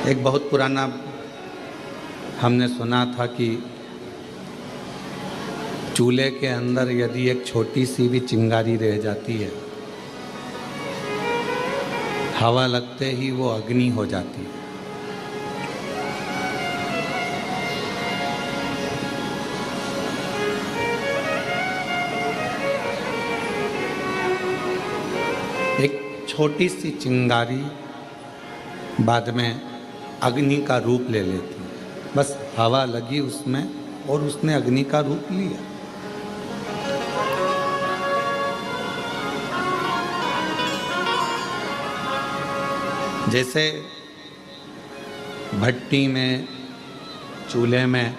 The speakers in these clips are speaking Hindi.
एक बहुत पुराना हमने सुना था कि चूल्हे के अंदर यदि एक छोटी सी भी चिंगारी रह जाती है, हवा लगते ही वो अग्नि हो जाती है। एक छोटी सी चिंगारी बाद में अग्नि का रूप ले लेती है। बस हवा लगी उसमें और उसने अग्नि का रूप लिया। जैसे भट्टी में, चूल्हे में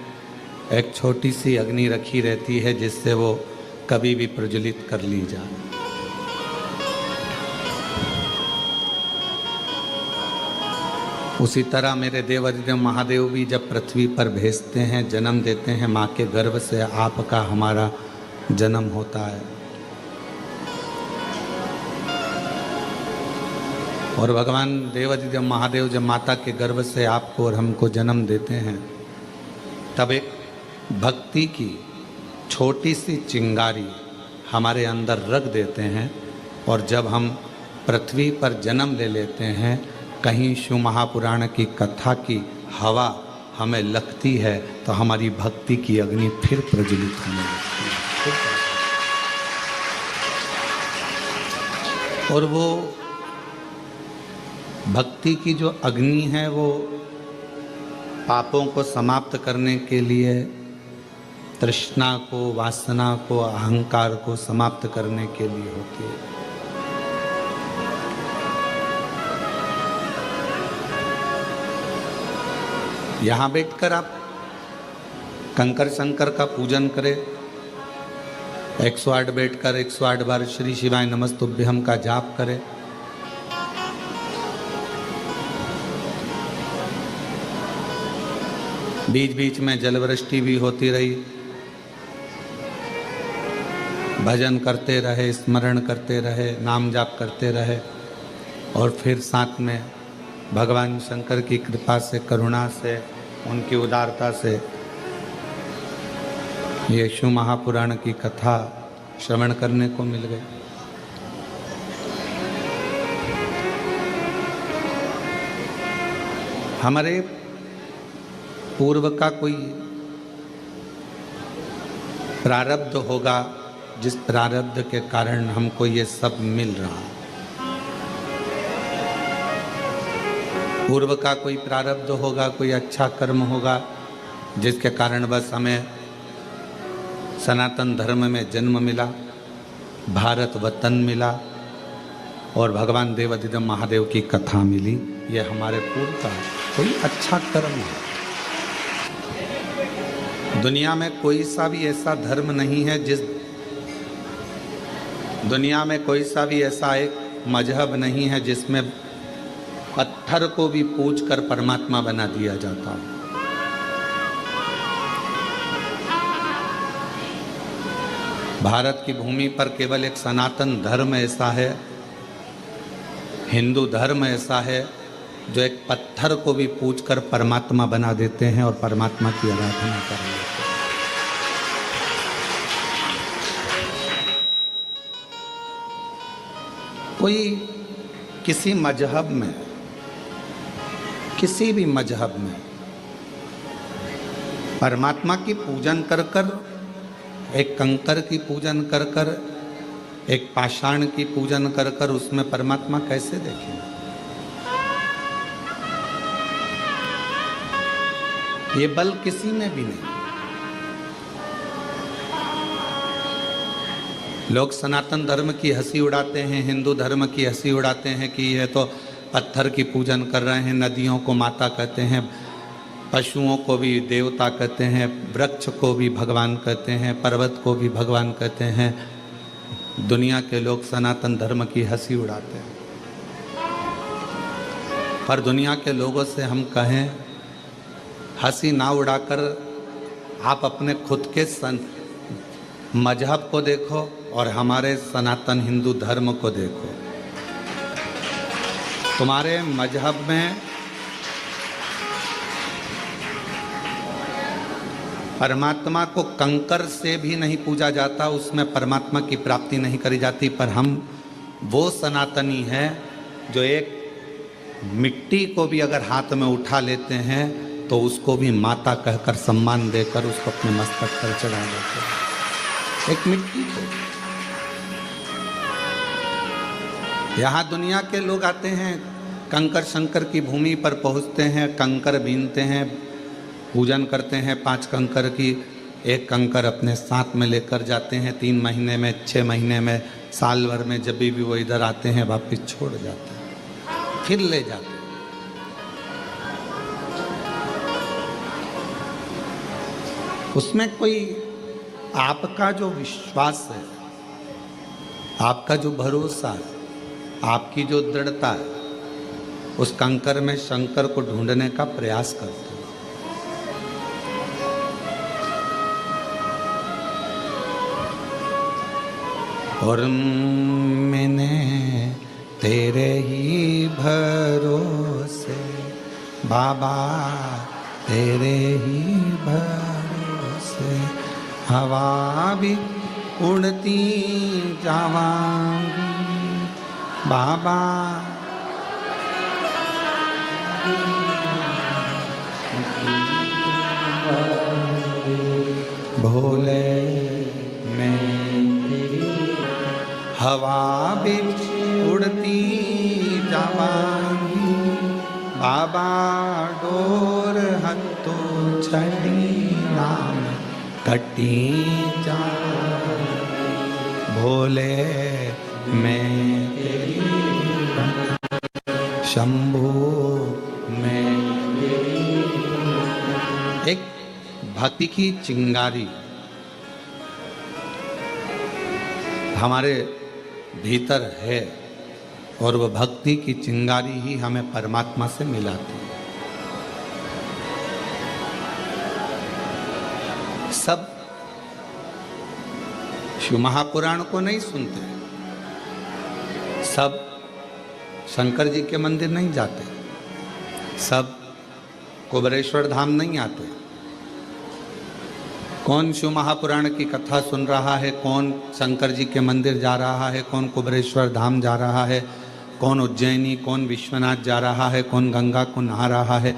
एक छोटी सी अग्नि रखी रहती है जिससे वो कभी भी प्रज्वलित कर ली जाए। उसी तरह मेरे देवाधिदेव महादेव भी जब पृथ्वी पर भेजते हैं, जन्म देते हैं, माँ के गर्भ से आपका हमारा जन्म होता है। और भगवान देवाधिदेव महादेव जब माता के गर्भ से आपको और हमको जन्म देते हैं, तब एक भक्ति की छोटी सी चिंगारी हमारे अंदर रख देते हैं। और जब हम पृथ्वी पर जन्म ले लेते हैं, कहीं शिव महापुराण की कथा की हवा हमें लगती है तो हमारी भक्ति की अग्नि फिर प्रज्वलित होने लगती है। और वो भक्ति की जो अग्नि है वो पापों को समाप्त करने के लिए, तृष्णा को, वासना को, अहंकार को समाप्त करने के लिए होती है। यहाँ बैठकर आप कंकर शंकर का पूजन करें, 108 बैठकर 108 बार श्री शिवाय नमस्तुभ्यम का जाप करें। बीच बीच में जलवृष्टि भी होती रही, भजन करते रहे, स्मरण करते रहे, नाम जाप करते रहे। और फिर साथ में भगवान शंकर की कृपा से, करुणा से, उनकी उदारता से ये शिव महापुराण की कथा श्रवण करने को मिल गई। हमारे पूर्व का कोई प्रारब्ध होगा जिस प्रारब्ध के कारण हमको ये सब मिल रहा है। पूर्व का कोई प्रारब्ध होगा, कोई अच्छा कर्म होगा जिसके कारण बस हमें सनातन धर्म में जन्म मिला, भारत वतन मिला और भगवान देवाधिदेव महादेव की कथा मिली। ये हमारे पूर्व का कोई अच्छा कर्म है। दुनिया में कोई सा भी ऐसा धर्म नहीं है दुनिया में कोई सा भी ऐसा एक मजहब नहीं है जिसमें पत्थर को भी पूज कर परमात्मा बना दिया जाता है। भारत की भूमि पर केवल एक सनातन धर्म ऐसा है, हिंदू धर्म ऐसा है जो एक पत्थर को भी पूज कर परमात्मा बना देते हैं और परमात्मा की आराधना कर रहे हैं। कोई किसी मजहब में, किसी भी मजहब में परमात्मा की पूजन कर कर, एक कंकर की पूजन कर कर, एक पाषाण की पूजन कर कर उसमें परमात्मा कैसे देखें? ये बल किसी में भी नहीं। लोग सनातन धर्म की हंसी उड़ाते हैं, हिंदू धर्म की हंसी उड़ाते हैं कि यह तो पत्थर की पूजन कर रहे हैं, नदियों को माता कहते हैं, पशुओं को भी देवता कहते हैं, वृक्ष को भी भगवान कहते हैं, पर्वत को भी भगवान कहते हैं। दुनिया के लोग सनातन धर्म की हंसी उड़ाते हैं। पर दुनिया के लोगों से हम कहें, हंसी ना उड़ाकर आप अपने खुद के मजहब को देखो और हमारे सनातन हिंदू धर्म को देखो। तुम्हारे मजहब में परमात्मा को कंकर से भी नहीं पूजा जाता, उसमें परमात्मा की प्राप्ति नहीं करी जाती। पर हम वो सनातनी हैं जो एक मिट्टी को भी अगर हाथ में उठा लेते हैं तो उसको भी माता कहकर सम्मान देकर उसको अपने मस्तक पर चढ़ा देते हैं, एक मिट्टी को। यहाँ दुनिया के लोग आते हैं, कंकर शंकर की भूमि पर पहुँचते हैं, कंकर बीनते हैं, पूजन करते हैं 5 कंकर की। एक कंकर अपने साथ में लेकर जाते हैं, 3 महीने में, 6 महीने में, साल भर में, जब भी वो इधर आते हैं वापस छोड़ जाते हैं, फिर ले जाते हैं। उसमें कोई आपका जो विश्वास है, आपका जो भरोसा है, आपकी जो दृढ़ता है, उस कंकर में शंकर को ढूंढने का प्रयास करते हैं। और मैंने तेरे ही भरोसे बाबा, तेरे ही भरोसे हवा भी उड़ती जावांगी बाबा। भोले मैं हवा भी उड़ती जावांगी बाबा, डोर हत्तो छड़ी नाम कटी जा। भोले मैं तेरी शंभू मैं तेरी। एक भक्ति की चिंगारी हमारे भीतर है और वह भक्ति की चिंगारी ही हमें परमात्मा से मिलाती है। सब शिव महापुराण को नहीं सुनते, सब शंकर जी के मंदिर नहीं जाते, सब कुबेरेश्वर धाम नहीं आते। कौन शिव महापुराण की कथा सुन रहा है, कौन शंकर जी के मंदिर जा रहा है, कौन कुबेरेश्वर धाम जा रहा है, कौन उज्जैनी, कौन विश्वनाथ जा रहा है, कौन गंगा को नहा रहा है,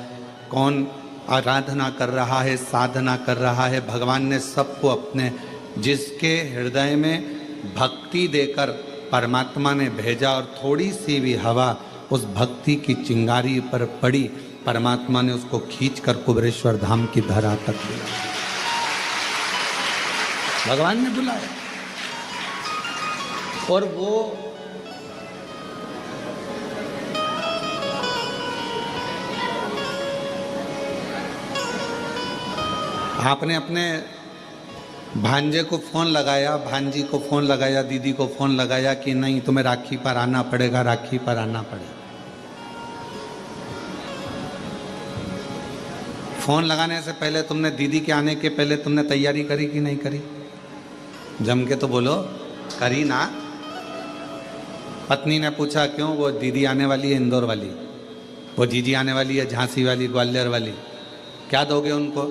कौन आराधना कर रहा है, साधना कर रहा है। भगवान ने सबको अपने, जिसके हृदय में भक्ति देकर परमात्मा ने भेजा और थोड़ी सी भी हवा उस भक्ति की चिंगारी पर पड़ी, परमात्मा ने उसको खींचकर कुबेरेश्वर धाम की धरा तक दिया। भगवान ने बुलाया और वो आपने अपने भांजे को फोन लगाया, भांजी को फोन लगाया, दीदी को फोन लगाया कि नहीं तुम्हें राखी पर आना पड़ेगा, राखी पर आना पड़ेगा। फोन लगाने से पहले तुमने, दीदी के आने के पहले तुमने तैयारी करी कि नहीं करी? जम के तो बोलो, करी ना? पत्नी ने पूछा क्यों? वो दीदी आने वाली है इंदौर वाली, वो जीजी आने वाली है झांसी वाली, ग्वालियर वाली, क्या दोगे उनको?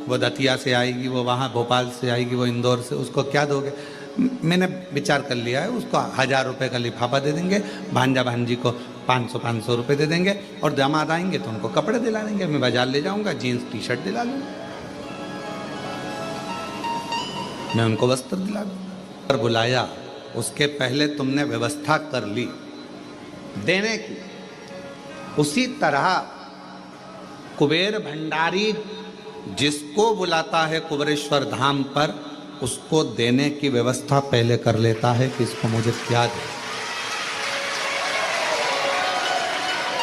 वो दतिया से आएगी, वो वहाँ भोपाल से आएगी, वो इंदौर से, उसको क्या दोगे? मैंने विचार कर लिया है, उसको 1000 रुपये का लिफाफा दे देंगे, भांजा भांजी को 500 रुपये दे देंगे और दामाद आएंगे तो उनको कपड़े दिला देंगे। मैं बाजार ले जाऊंगा, जीन्स टी शर्ट दिला लूँगा, मैं उनको वस्त्र दिला दूँगा। पर बुलाया उसके पहले तुमने व्यवस्था कर ली देने की। उसी तरह कुबेर भंडारी जिसको बुलाता है कुबेरेश्वर धाम पर, उसको देने की व्यवस्था पहले कर लेता है कि इसको मुझे क्या दे,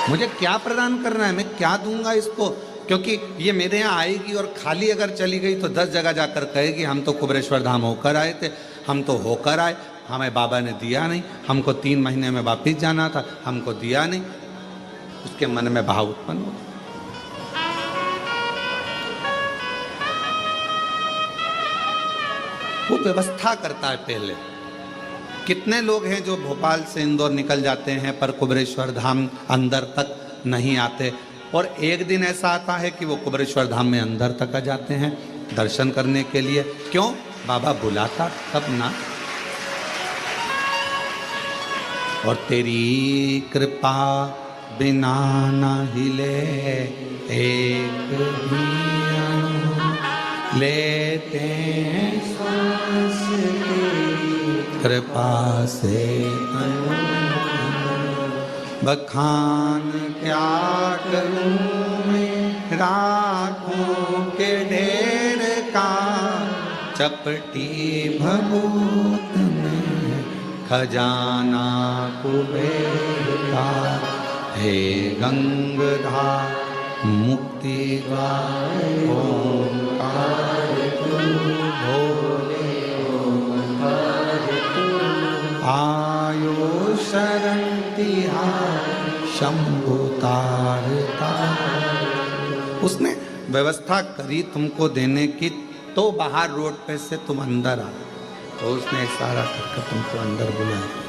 मुझे क्या प्रदान करना है, मैं क्या दूंगा इसको। क्योंकि ये मेरे यहाँ आएगी और खाली अगर चली गई तो 10 जगह जाकर कहेगी हम तो कुबेरेश्वर धाम होकर आए थे, हम तो होकर आए, हमें बाबा ने दिया नहीं, हमको 3 महीने में वापिस जाना था, हमको दिया नहीं। उसके मन में भाव उत्पन्न हो। वो व्यवस्था करता है पहले। कितने लोग हैं जो भोपाल से इंदौर निकल जाते हैं पर कुबेरेश्वर धाम अंदर तक नहीं आते, और एक दिन ऐसा आता है कि वो कुबेरेश्वर धाम में अंदर तक आ जाते हैं, दर्शन करने के लिए। क्यों? बाबा बुलाता तब ना। और तेरी कृपा बिना ना हिले एक भी अणु, लेते हैं सांस तेरी कृपा से अणु। बखान क्या करूं मैं राखों के ढेर का, चपटी भभूत में खजाना कुबेर का। हे गंगाधर मुक्ति द्वार ओंकार तू, भोले ओंकार तू। आयो शरण तिहार शंभु तारता। उसने व्यवस्था करी तुमको देने की, तो बाहर रोड पे से तुम अंदर आ, तो उसने इशारा करके तुमको अंदर बुलाया।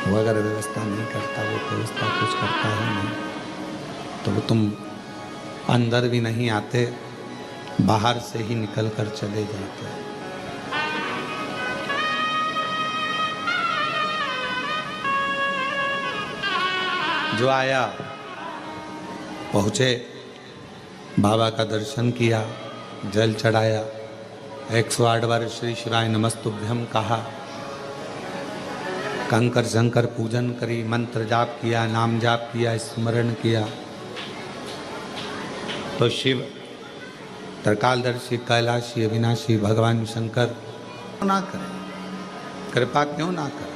वो अगर व्यवस्था नहीं करता, वो व्यवस्था कुछ करता ही नहीं, तो वो तुम अंदर भी नहीं आते, बाहर से ही निकल कर चले जाते। जो आया पहुँचे, बाबा का दर्शन किया, जल चढ़ाया, 108 बार श्री शिवाय नमस्तुभ्यम कहा, कंकर शंकर पूजन करी, मंत्र जाप किया, नाम जाप किया, स्मरण किया। तो शिव त्रिकालदर्शी कैलाशी अविनाशी भगवान शंकर ना करें, कृपा क्यों ना करें?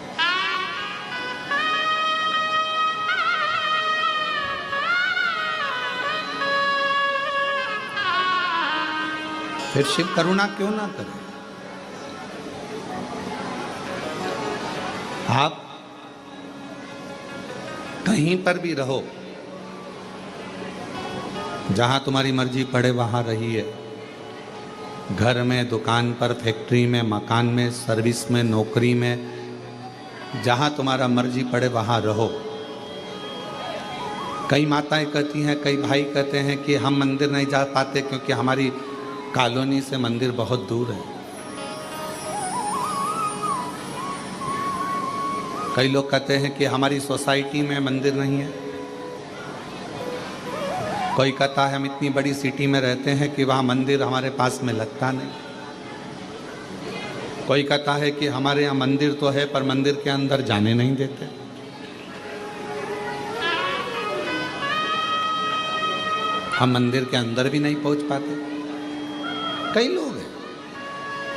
फिर शिव करुणा क्यों ना करे? आप कहीं पर भी रहो, जहां तुम्हारी मर्जी पड़े वहां रहिए। घर में, दुकान पर, फैक्ट्री में, मकान में, सर्विस में, नौकरी में, जहां तुम्हारा मर्जी पड़े वहां रहो। कई माताएं कहती हैं, कई भाई कहते हैं कि हम मंदिर नहीं जा पाते क्योंकि हमारी कॉलोनी से मंदिर बहुत दूर है। कई लोग कहते हैं कि हमारी सोसाइटी में मंदिर नहीं है। कोई कहता है हम इतनी बड़ी सिटी में रहते हैं कि वहाँ मंदिर हमारे पास में लगता नहीं। कोई कहता है कि हमारे यहाँ मंदिर तो है पर मंदिर के अंदर जाने नहीं देते। हम मंदिर के अंदर भी नहीं पहुँच पाते। कई लोग हैं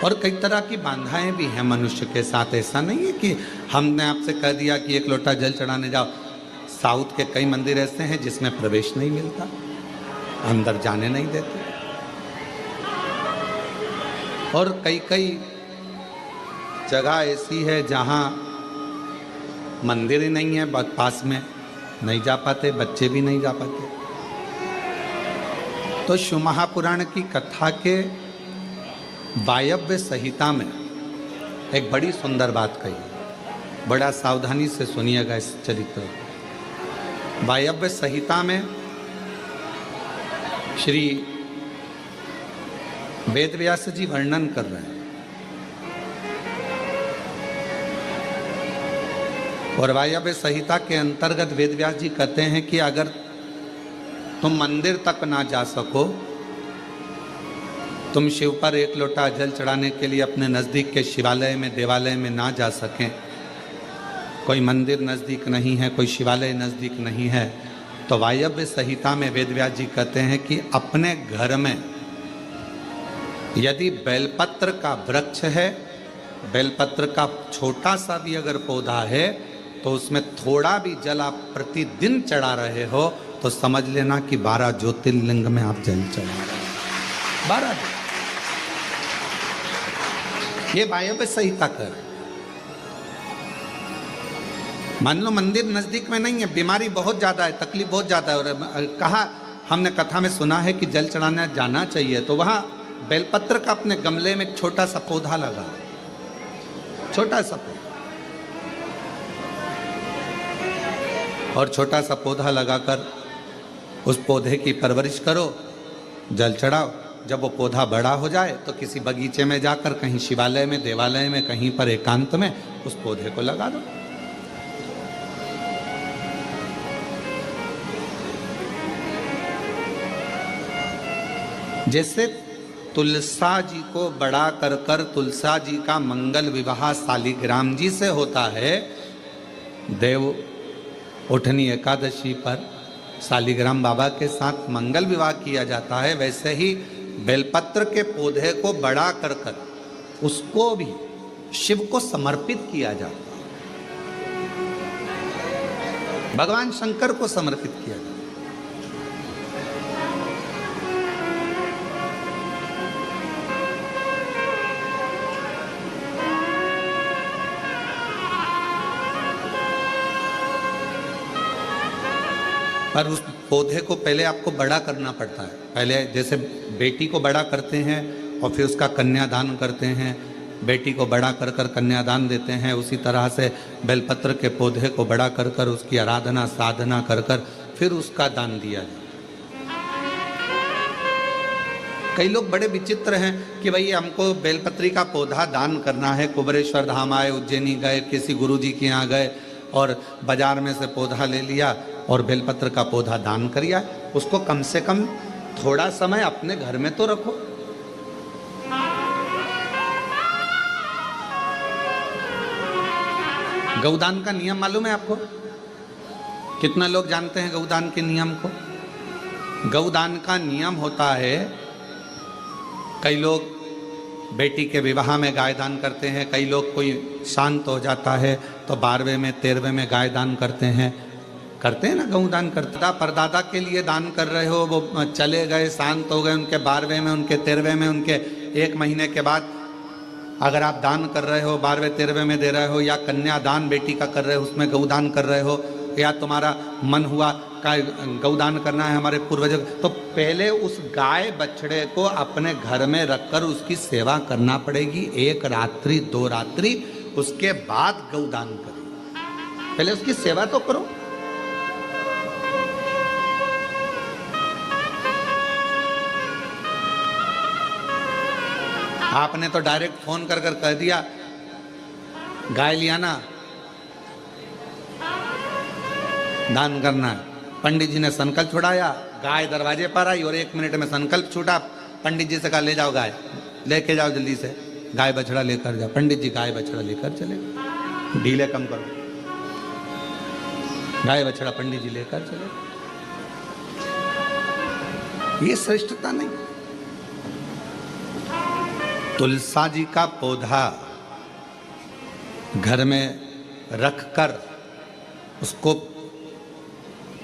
और कई तरह की बाधाएं भी हैं मनुष्य के साथ। ऐसा नहीं है कि हमने आपसे कह दिया कि एक लोटा जल चढ़ाने जाओ। साउथ के कई मंदिर ऐसे हैं जिसमें प्रवेश नहीं मिलता, अंदर जाने नहीं देते। और कई कई जगह ऐसी है जहां मंदिर ही नहीं है, पास में नहीं जा पाते, बच्चे भी नहीं जा पाते। तो शिव महापुराण की कथा के वायव्य संहिता में एक बड़ी सुंदर बात कही। बड़ा सावधानी से सुनिएगा इस चरित्र। वायव्य संहिता में श्री वेदव्यास जी वर्णन कर रहे हैं। और वायव्य संहिता के अंतर्गत वेदव्यास जी कहते हैं कि अगर तुम मंदिर तक ना जा सको, तुम शिव पर एक लोटा जल चढ़ाने के लिए अपने नज़दीक के शिवालय में, देवालय में ना जा सकें, कोई मंदिर नज़दीक नहीं है, कोई शिवालय नज़दीक नहीं है, तो वायव्य संहिता में वेदव्यास जी कहते हैं कि अपने घर में यदि बेलपत्र का वृक्ष है, बेलपत्र का छोटा सा भी अगर पौधा है, तो उसमें थोड़ा भी जल आप प्रतिदिन चढ़ा रहे हो तो समझ लेना कि 12 ज्योतिर्लिंग में आप जल चढ़ा रहे हो। 12। ये वायव्य संहिता कर। मान लो मंदिर नजदीक में नहीं है, बीमारी बहुत ज्यादा है, तकलीफ बहुत ज्यादा है, और कहा हमने कथा में सुना है कि जल चढ़ाने जाना चाहिए, तो वहां बेलपत्र का अपने गमले में एक छोटा सा पौधा लगा, छोटा सा पौधा, और छोटा सा पौधा लगाकर उस पौधे की परवरिश करो, जल चढ़ाओ, जब वो पौधा बड़ा हो जाए तो किसी बगीचे में जाकर, कहीं शिवालय में, देवालय में, कहीं पर एकांत में उस पौधे को लगा दो। जैसे तुलसा जी को बड़ा कर कर तुलसा जी का मंगल विवाह शालिग्राम जी से होता है, देव उठनी एकादशी पर शालिग्राम बाबा के साथ मंगल विवाह किया जाता है, वैसे ही बेलपत्र के पौधे को बड़ा कर कर उसको भी शिव को समर्पित किया जाता है, भगवान शंकर को समर्पित किया जाता है। पर उस पौधे को पहले आपको बड़ा करना पड़ता है। पहले जैसे बेटी को बड़ा करते हैं और फिर उसका कन्यादान करते हैं, बेटी को बड़ा कर कर कन्यादान देते हैं, उसी तरह से बेलपत्र के पौधे को बड़ा कर कर उसकी आराधना साधना कर कर फिर उसका दान दिया जाए। कई लोग बड़े विचित्र हैं कि भाई हमको बेलपत्री का पौधा दान करना है, कुबरेश्वर धाम आए, उज्जैनी गए, किसी गुरुजी के यहाँ गए और बाजार में से पौधा ले लिया और बेलपत्र का पौधा दान करिया। उसको कम से कम थोड़ा समय अपने घर में तो रखो। गौदान का नियम मालूम है आपको? कितना लोग जानते हैं गौदान के नियम को? गौदान का नियम होता है, कई लोग बेटी के विवाह में गाय दान करते हैं, कई लोग कोई शांत हो जाता है तो 12वें में 13वें में गाय दान करते हैं ना, गौदान करते। परदादा के लिए दान कर रहे हो, वो चले गए, शांत हो गए, उनके 12वें में, उनके 13वें में, उनके 1 महीने के बाद अगर आप दान कर रहे हो, 12वें 13वें में दे रहे हो, या कन्यादान बेटी का कर रहे हो, उसमें गौदान कर रहे हो, या तुम्हारा मन हुआ का गौदान करना है हमारे पूर्वजों, तो पहले उस गाय बछड़े को अपने घर में रखकर उसकी सेवा करना पड़ेगी 1 रात्रि 2 रात्रि, उसके बाद गौदान करो। पहले उसकी सेवा तो करो। आपने तो डायरेक्ट फोन कर कर कह दिया गाय लिया ना, दान करना है। पंडित जी ने संकल्प छुड़ाया, गाय दरवाजे पर आई और 1 मिनट में संकल्प छूटा। पंडित जी से कहा ले जाओ गाय, लेके जाओ जल्दी से, गाय बछड़ा लेकर जाओ। पंडित जी गाय बछड़ा लेकर चले, ढीले कम करो, गाय बछड़ा पंडित जी लेकर चले। ये श्रेष्ठता नहीं। तुलसा जी का पौधा घर में रखकर उसको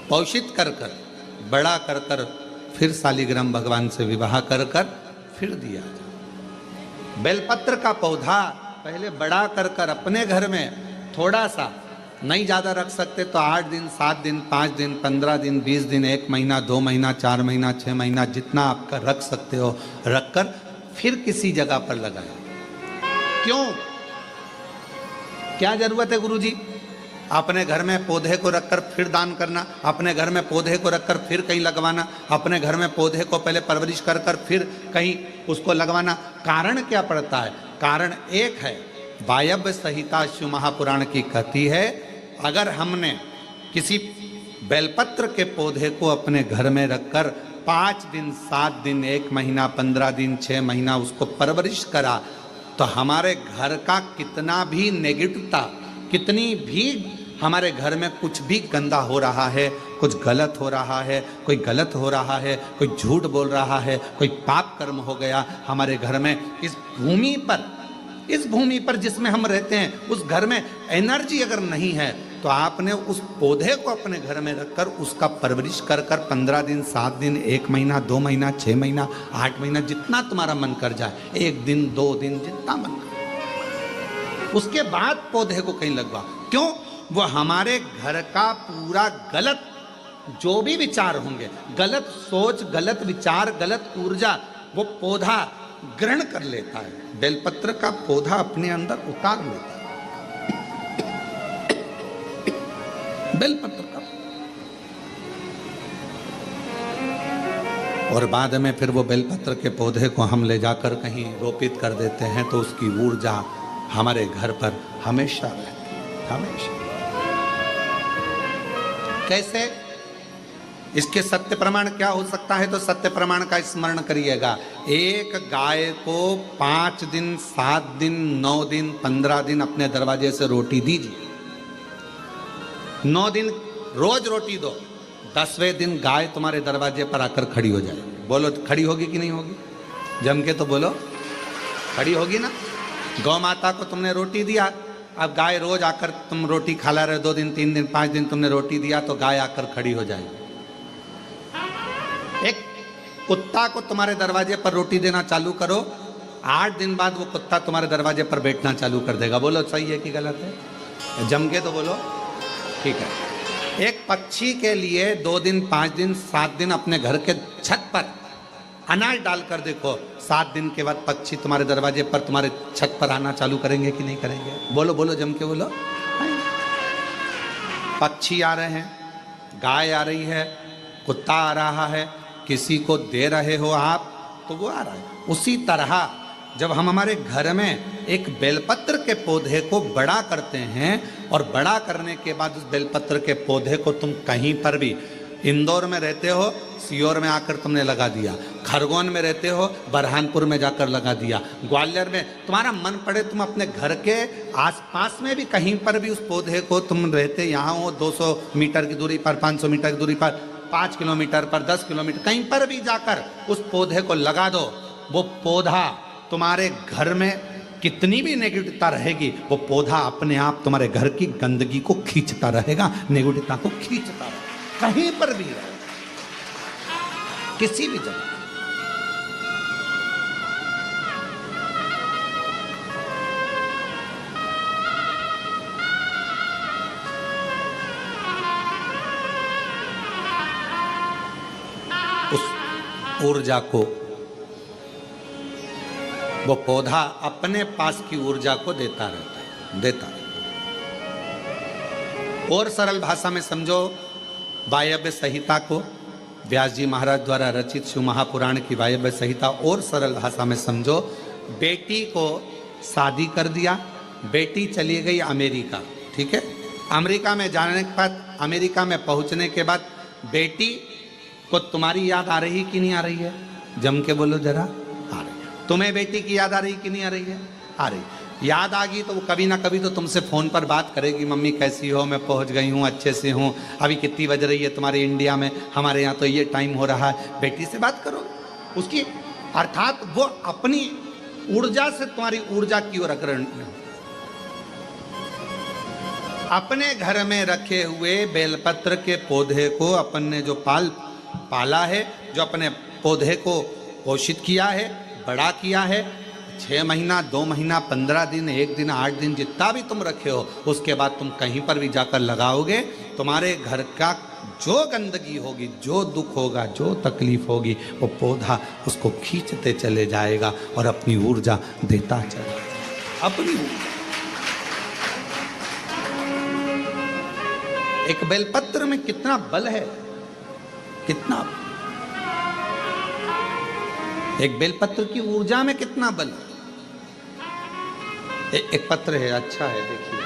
पोषित कर कर बड़ा कर कर फिर शालिग्राम भगवान से विवाह कर कर फिर दिया जाए। बेलपत्र का पौधा पहले बड़ा कर कर अपने घर में थोड़ा सा, नहीं ज़्यादा रख सकते तो 8 दिन 7 दिन 5 दिन 15 दिन 20 दिन 1 महीना 2 महीना 4 महीना 6 महीना जितना आपका रख सकते हो रखकर फिर किसी जगह पर लगाया। क्यों? क्या जरूरत है गुरुजी अपने घर में पौधे को रखकर फिर दान करना, अपने घर में पौधे को रखकर फिर कहीं लगवाना, अपने घर में पौधे को पहले परवरिश कर कर फिर कहीं उसको लगवाना? कारण क्या पड़ता है? कारण एक है, वायव्य संहिता शिव महापुराण की कहती है, अगर हमने किसी बेलपत्र के पौधे को अपने घर में रखकर 5 दिन 7 दिन 1 महीना 15 दिन 6 महीना उसको परवरिश करा तो हमारे घर का कितना भी नेगेटिवता, कितनी भी हमारे घर में कुछ भी गंदा हो रहा है, कुछ गलत हो रहा है, कोई गलत हो रहा है, कोई झूठ बोल रहा है, कोई पाप कर्म हो गया हमारे घर में, इस भूमि पर जिसमें हम रहते हैं उस घर में एनर्जी अगर नहीं है तो आपने उस पौधे को अपने घर में रखकर उसका परवरिश कर कर 15 दिन 7 दिन 1 महीना 2 महीना 6 महीना 8 महीना जितना तुम्हारा मन कर जाए, 1 दिन 2 दिन जितना मन कर, उसके बाद पौधे को कहीं लगवा। क्यों? वो हमारे घर का पूरा गलत जो भी विचार होंगे, गलत सोच, गलत विचार, गलत ऊर्जा वो पौधा ग्रहण कर लेता है। बेलपत्र का पौधा अपने अंदर उतार लेता है। बेलपत्र का और बाद में फिर वो बेलपत्र के पौधे को हम ले जाकर कहीं रोपित कर देते हैं तो उसकी ऊर्जा हमारे घर पर हमेशा रहती है, हमेशा। कैसे? इसके सत्य प्रमाण क्या हो सकता है? तो सत्य प्रमाण का स्मरण करिएगा। एक गाय को 5 दिन, 7 दिन, 9 दिन, 15 दिन अपने दरवाजे से रोटी दीजिए। 9 दिन रोज रोटी दो, 10वें दिन गाय तुम्हारे दरवाजे पर आकर खड़ी हो जाएगी। बोलो खड़ी होगी कि नहीं होगी? जम के तो बोलो, खड़ी होगी ना। गौ माता को तुमने रोटी दिया, अब गाय रोज आकर तुम रोटी खा ला रहे, 2 दिन, 3 दिन, 5 दिन तुमने रोटी दिया तो गाय आकर खड़ी हो जाएगी। एक कुत्ता को तुम्हारे दरवाजे पर रोटी देना चालू करो, 8 दिन बाद वो कुत्ता तुम्हारे दरवाजे पर बैठना चालू कर देगा। बोलो सही है कि गलत है? जम के तो बोलो, ठीक है। एक पक्षी के लिए 2 दिन, 5 दिन, 7 दिन अपने घर के छत पर अनाज डालकर देखो, 7 दिन के बाद पक्षी तुम्हारे दरवाजे पर, तुम्हारे छत पर आना चालू करेंगे कि नहीं करेंगे? बोलो बोलो, जम के बोलो। पक्षी आ रहे हैं, गाय आ रही है, कुत्ता आ रहा है, किसी को दे रहे हो आप तो वो आ रहा है। उसी तरह जब हम हमारे घर में एक बेलपत्र के पौधे को बड़ा करते हैं और बड़ा करने के बाद उस बेलपत्र के पौधे को तुम कहीं पर भी, इंदौर में रहते हो, सीहोर में आकर तुमने लगा दिया, खरगोन में रहते हो, बरहानपुर में जाकर लगा दिया, ग्वालियर में, तुम्हारा मन पड़े तुम अपने घर के आसपास में भी कहीं पर भी उस पौधे को, तुम रहते यहाँ हो 200 मीटर की दूरी पर, 500 मीटर की दूरी पर, 5 किलोमीटर पर, 10 किलोमीटर, कहीं पर भी जाकर उस पौधे को लगा दो। वो पौधा तुम्हारे घर में कितनी भी नेगेटिवता रहेगी, वो पौधा अपने आप तुम्हारे घर की गंदगी को खींचता रहेगा, नेगेटिवता को खींचता रहेगा, कहीं पर भी रहे, किसी भी जगह। उस ऊर्जा को वो पौधा अपने पास की ऊर्जा को देता रहता है, देता है। और सरल भाषा में समझो, वायव्य संहिता को, व्यास जी महाराज द्वारा रचित शिव महापुराण की वायव्य संहिता और सरल भाषा में समझो। बेटी को शादी कर दिया, बेटी चली गई अमेरिका, ठीक है। अमेरिका में जाने के बाद, अमेरिका में पहुंचने के बाद बेटी को तुम्हारी याद आ रही कि नहीं आ रही है? जम के बोलो जरा। आ रही। तुम्हें बेटी की याद आ रही कि नहीं आ रही है? आ रही। याद आ गई तो वो कभी ना कभी तो तुमसे फ़ोन पर बात करेगी, मम्मी कैसी हो, मैं पहुंच गई हूँ, अच्छे से हूँ, अभी कितनी बज रही है तुम्हारे इंडिया में, हमारे यहाँ तो ये टाइम हो रहा है। बेटी से बात करो उसकी, अर्थात वो अपनी ऊर्जा से तुम्हारी ऊर्जा की ओर अग्रणी। अपने घर में रखे हुए बेलपत्र के पौधे को अपन ने जो पाला है, जो अपने पौधे को पोषित किया है, बड़ा किया है, 6 महीना, 2 महीना, 15 दिन, 1 दिन, 8 दिन, जितना भी तुम रखे हो, उसके बाद तुम कहीं पर भी जाकर लगाओगे, तुम्हारे घर का जो गंदगी होगी, जो दुख होगा, जो तकलीफ होगी, वो पौधा उसको खींचते चले जाएगा और अपनी ऊर्जा देता चलेगा, अपनी ऊर्जा। एक बेलपत्र में कितना बल है, कितना, एक बेलपत्र की ऊर्जा में कितना बल है। एक पत्र है, अच्छा है, देखिए,